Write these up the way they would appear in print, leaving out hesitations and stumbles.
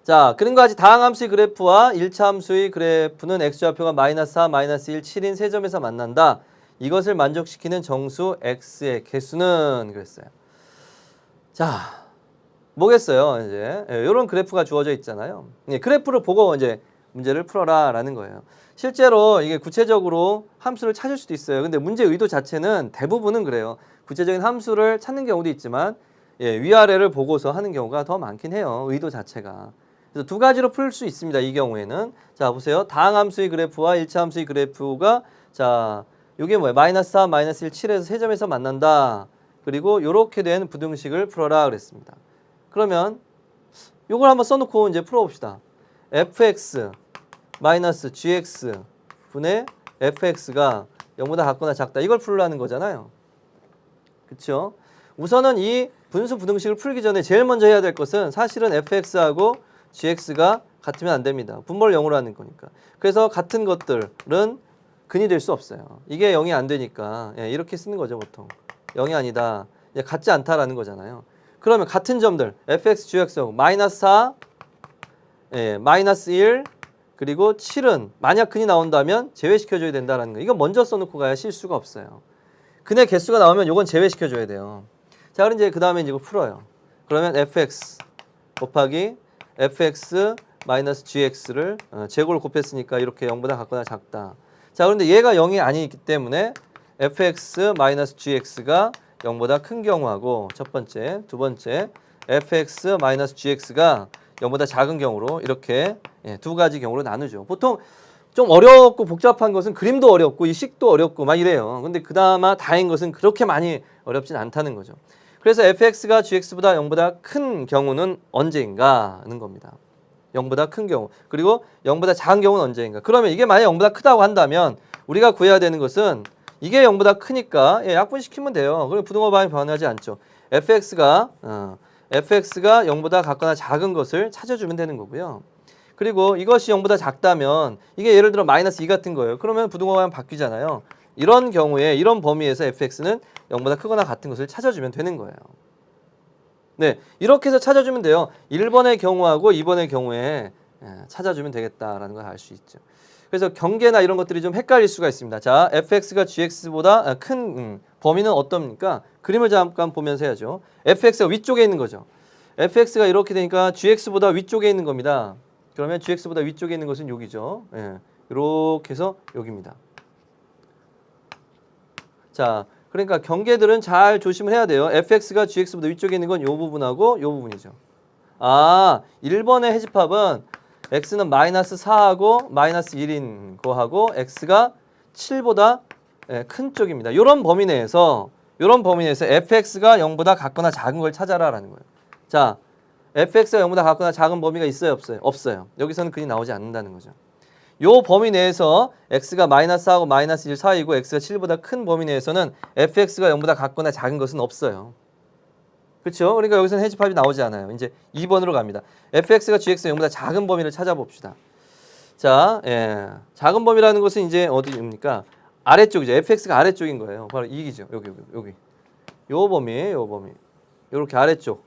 자, 그림과 같이 다항함수의 그래프와 1차 함수의 그래프는 x좌표가 -4, -1, 7인 세 점에서 만난다. 이것을 만족시키는 정수 x의 개수는 그랬어요. 자, 뭐겠어요, 이제. 이런 그래프가 주어져 있잖아요. 그래프를 보고 이제 문제를 풀어라라는 거예요. 실제로 이게 구체적으로 함수를 찾을 수도 있어요. 근데 문제 의도 자체는 대부분은 그래요. 구체적인 함수를 찾는 경우도 있지만 위아래를 보고서 하는 경우가 더 많긴 해요. 의도 자체가. 그래서 두 가지로 풀 수 있습니다. 이 경우에는. 자, 보세요. 다항함수의 그래프와 1차 함수의 그래프가 자, 이게 뭐예요? -4, -1, 7에서 세 점에서 만난다. 그리고 이렇게 된 부등식을 풀어라 그랬습니다. 그러면 이걸 한번 써놓고 이제 풀어봅시다. fx gx 분의 fx가 0보다 같거나 작다. 이걸 풀라는 거잖아요. 그렇죠? 우선은 이 분수 부등식을 풀기 전에 제일 먼저 해야 될 것은 사실은 fx하고 gx가 같으면 안 됩니다. 분모를 0으로 하는 거니까. 그래서 같은 것들은 근이 될 수 없어요. 이게 0이 안 되니까 이렇게 쓰는 거죠, 보통. 0이 아니다. 같지 않다라는 거잖아요. 그러면 같은 점들 fx, gx하고 -4, -1 그리고 7은 만약 근이 나온다면 제외시켜줘야 된다는 거. 이거 먼저 써놓고 가야 실수가 없어요. 근의 개수가 나오면 이건 제외시켜줘야 돼요. 자, 그럼 이제 그 다음에 이거 풀어요. 그러면 fx 곱하기 fx gx를 제곱을 곱했으니까 이렇게 0보다 같거나 작다. 자, 그런데 얘가 0이 아니기 때문에 fx gx가 0보다 큰 경우하고 첫 번째, 두 번째 fx gx가 0보다 작은 경우로 이렇게 두 가지 경우로 나누죠. 보통 좀 어렵고 복잡한 것은 그림도 어렵고 이 식도 어렵고 막 이래요. 근데 그나마 다행인 것은 그렇게 많이 어렵진 않다는 거죠. 그래서 fx가 gx보다 0보다 큰 경우는 언제인가 하는 겁니다. 0보다 큰 경우. 그리고 0보다 작은 경우는 언제인가. 그러면 이게 만약 0보다 크다고 한다면 우리가 구해야 되는 것은 이게 0보다 크니까 약분시키면 돼요. 그럼 부등호 방향이 변하지 않죠. fx가 0보다 같거나 작은 것을 찾아주면 되는 거고요. 그리고 이것이 0보다 작다면 이게 예를 들어 -2 같은 거예요. 그러면 부등호 방향 바뀌잖아요. 이런 경우에 이런 범위에서 fx는 0보다 크거나 같은 것을 찾아주면 되는 거예요. 네, 이렇게 해서 찾아주면 돼요. 1번의 경우하고 2번의 경우에 찾아주면 되겠다라는 걸 알 수 있죠. 그래서 경계나 이런 것들이 좀 헷갈릴 수가 있습니다. 자, fx가 gx보다 큰 범위는 어떻습니까? 그림을 잠깐 보면서 해야죠. fx가 위쪽에 있는 거죠. fx가 이렇게 되니까 gx보다 위쪽에 있는 겁니다. 그러면 gx보다 위쪽에 있는 것은 여기죠. 이렇게 해서 여기입니다. 자, 그러니까 경계들은 잘 조심을 해야 돼요. fx가 gx보다 위쪽에 있는 건 이 부분하고 이 부분이죠. 아, 1번의 해집합은 x는 -4하고 -1인 거하고 x가 7보다 큰 쪽입니다. 이런 범위 내에서 fx가 0보다 같거나 작은 걸 찾아라라는 거예요. 자, fx가 0보다 같거나 작은 범위가 있어요, 없어요? 없어요. 여기서는 근이 나오지 않는다는 거죠. 요 범위 내에서 x가 -4하고 -1 사이고 x가 7보다 큰 범위 내에서는 fx가 0보다 같거나 작은 것은 없어요. 그렇죠? 그러니까 여기서는 해집합이 나오지 않아요. 이제 2번으로 갑니다. fx가 gx가 0보다 작은 범위를 찾아봅시다. 자, 작은 범위라는 것은 이제 어디입니까? 아래쪽이죠. fx가 아래쪽인 거예요. 바로 이기죠. 여기. 요 범위. 요렇게 아래쪽.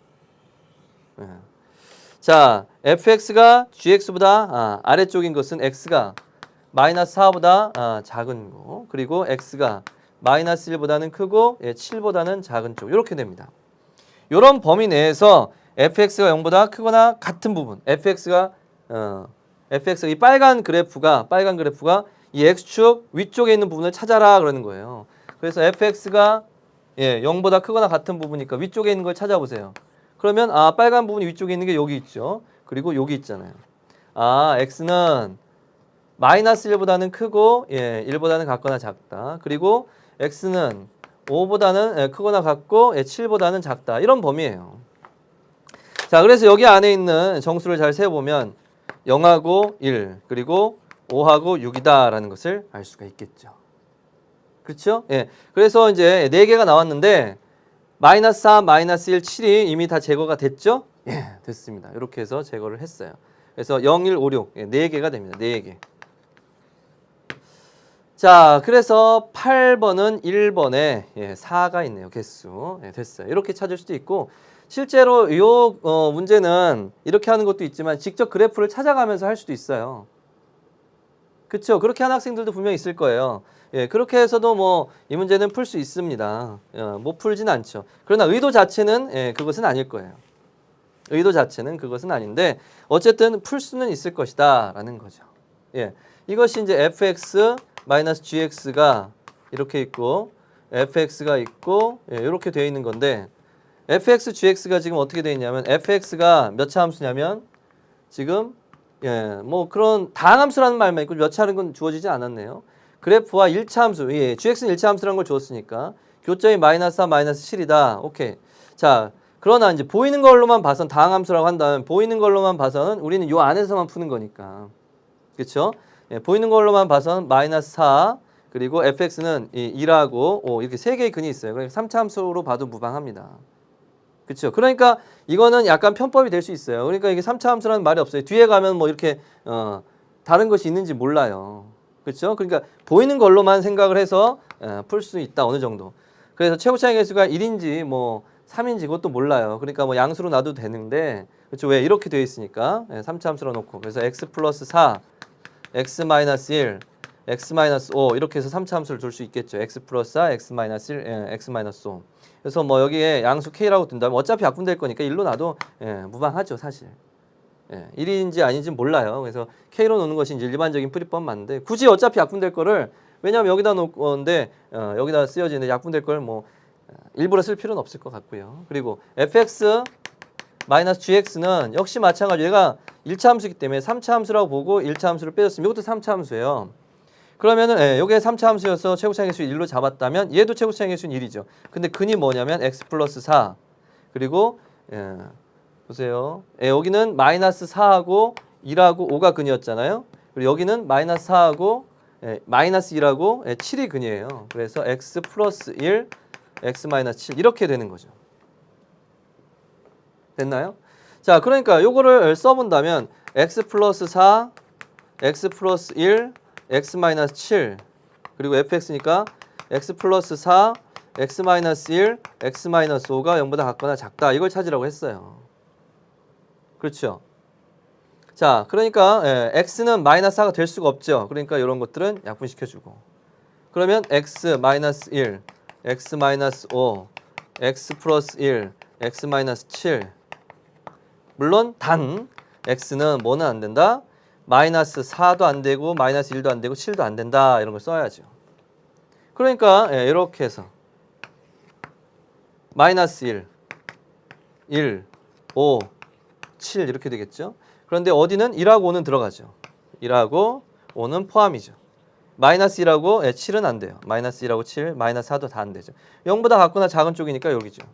자, fx가 gx보다 아래쪽인 것은 x가 -4보다 작은 거, 그리고 x가 -1보다는 크고 7보다는 작은 쪽, 이렇게 됩니다. 이런 범위 내에서 fx가 0보다 크거나 같은 부분, fx가 이 빨간 그래프가 이 x축 위쪽에 있는 부분을 찾아라 그러는 거예요. 그래서 fx가 0보다 크거나 같은 부분이니까 위쪽에 있는 걸 찾아보세요. 그러면 빨간 부분이 위쪽에 있는 게 여기 있죠. 그리고 여기 있잖아요. x는 -1보다는 크고 1보다는 같거나 작다. 그리고 x는 5보다는 크거나 같고 7보다는 작다. 이런 범위예요. 자, 그래서 여기 안에 있는 정수를 잘 세어보면 0하고 1 그리고 5하고 6이다라는 것을 알 수가 있겠죠. 그렇죠? 그래서 이제 4개가 나왔는데 -4, -1, 7이 이미 다 제거가 됐죠? 됐습니다. 이렇게 해서 제거를 했어요. 그래서 0, 1, 5, 6 4개가 됩니다. 4개. 자, 그래서 8번은 1번에 4가 있네요. 개수. 됐어요. 이렇게 찾을 수도 있고, 실제로 이 문제는 이렇게 하는 것도 있지만 직접 그래프를 찾아가면서 할 수도 있어요. 그렇죠? 그렇게 하는 학생들도 분명히 있을 거예요. 예, 그렇게 해서도 뭐 이 문제는 풀 수 있습니다. 못 풀진 않죠. 그러나 의도 자체는 그것은 아닐 거예요. 의도 자체는 그것은 아닌데 어쨌든 풀 수는 있을 것이다 라는 거죠. 예, 이것이 이제 fx-gx가 이렇게 있고 fx가 있고 이렇게 되어 있는 건데 fx, gx가 지금 어떻게 되어 있냐면 fx가 몇 차 함수냐면 지금 뭐 그런 다항함수라는 말만 있고 몇 차는 건 주어지지 않았네요. 그래프와 1차 함수, gx는 1차 함수라는 걸 줬으니까 교점이 -4, -7이다. 오케이. 자, 그러나 이제 보이는 걸로만 봐선 다항함수라고 한다면 보이는 걸로만 봐서는 우리는 요 안에서만 푸는 거니까. 그렇죠? 보이는 걸로만 봐선 -4 그리고 fx는 2하고 5 이렇게 세 개의 근이 있어요. 그러니까 3차 함수로 봐도 무방합니다. 그렇죠? 그러니까 이거는 약간 편법이 될 수 있어요. 그러니까 이게 3차 함수라는 말이 없어요. 뒤에 가면 뭐 이렇게 다른 것이 있는지 몰라요. 그렇죠? 그러니까 보이는 걸로만 생각을 해서 풀 수 있다 어느 정도. 그래서 최고차의 개수가 1인지 뭐 3인지 그것도 몰라요. 그러니까 뭐 양수로 놔도 되는데 그렇죠? 왜 이렇게 되어 있으니까 3차 함수로 놓고 그래서 x 플러스 4, x 마이너스 1, x 마이너스 5 이렇게 해서 3차 함수를 둘 수 있겠죠. x 플러스 4, x 마이너스 1, x 마이너스 5. 그래서 뭐 여기에 양수 k라고 둔다면 어차피 약분될 거니까 1로 놔도 무방하죠 사실. 1인지 아닌지 몰라요. 그래서 k로 놓는 것이 이제 일반적인 풀이법 맞는데 굳이 어차피 약분될 거를 왜냐하면 여기다 놓는데 여기다 쓰여지는데 약분될 걸 뭐 일부러 쓸 필요는 없을 것 같고요. 그리고 fx 마이너스 gx는 역시 마찬가지로 얘가 1차 함수이기 때문에 3차 함수라고 보고 1차 함수를 빼줬으면 이것도 3차 함수예요. 그러면은 요게 3차 함수여서 최고차의 개수 1로 잡았다면 얘도 최고차의 개수는 1이죠. 근데 근이 뭐냐면 x 플러스 4 그리고 보세요. 여기는 마이너스 4하고 1하고 5가 근이었잖아요. 그리고 여기는 마이너스 4하고 마이너스 1하고 7이 근이에요. 그래서 x 플러스 1, x 마이너스 7 이렇게 되는 거죠. 됐나요? 자, 그러니까 요거를 써본다면 x 플러스 4, x 플러스 1, x 마이너스 7 그리고 fx니까 x 플러스 4, x 마이너스 1, x 마이너스 5가 0보다 같거나 작다. 이걸 찾으라고 했어요. 그렇죠? 자, 그러니까 x는 마이너스 4가 될 수가 없죠. 그러니까 이런 것들은 약분시켜주고 그러면 x 마이너스 1, x 마이너스 5, x 플러스 1, x 마이너스 7 물론 단 x는 뭐는 안 된다? 마이너스 4도 안 되고 마이너스 1도 안 되고 7도 안 된다. 이런 걸 써야죠. 그러니까 이렇게 해서 마이너스 1, 5, 7 이렇게 되겠죠. 그런데 어디는 1하고 5는 들어가죠. 1하고 5는 포함이죠. 마이너스 1하고 7은 안 돼요. 마이너스 1하고 7, 마이너스 4도 다 안 되죠. 0보다 같거나 작은 쪽이니까 여기죠.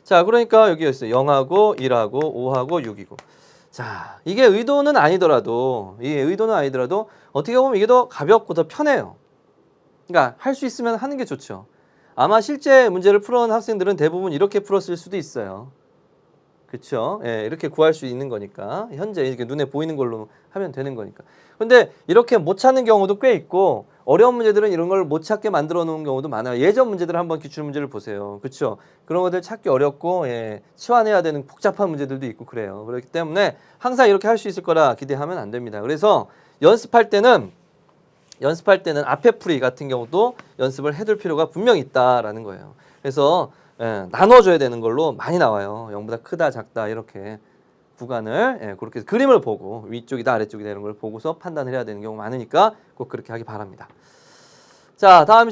자, 그러니까 여기였어요. 0하고 1하고 5하고 6이고. 자, 이게 의도는 아니더라도 어떻게 보면 이게 더 가볍고 더 편해요. 그러니까 할 수 있으면 하는 게 좋죠. 아마 실제 문제를 풀어온 학생들은 대부분 이렇게 풀었을 수도 있어요. 그렇죠? 이렇게 구할 수 있는 거니까 현재 이렇게 눈에 보이는 걸로 하면 되는 거니까. 근데 이렇게 못 찾는 경우도 꽤 있고 어려운 문제들은 이런 걸 못 찾게 만들어 놓은 경우도 많아요. 예전 문제들 한번 기출 문제를 보세요. 그렇죠? 그런 것들 찾기 어렵고 치환해야 되는 복잡한 문제들도 있고 그래요. 그렇기 때문에 항상 이렇게 할 수 있을 거라 기대하면 안 됩니다. 그래서 연습할 때는 앞에 풀이 같은 경우도 연습을 해둘 필요가 분명히 있다라는 거예요. 그래서 나눠줘야 되는 걸로 많이 나와요. 0보다 크다 작다 이렇게 구간을 그렇게 그림을 보고 위쪽이다 아래쪽이다 이런 걸 보고서 판단을 해야 되는 경우가 많으니까 꼭 그렇게 하기 바랍니다. 자, 다음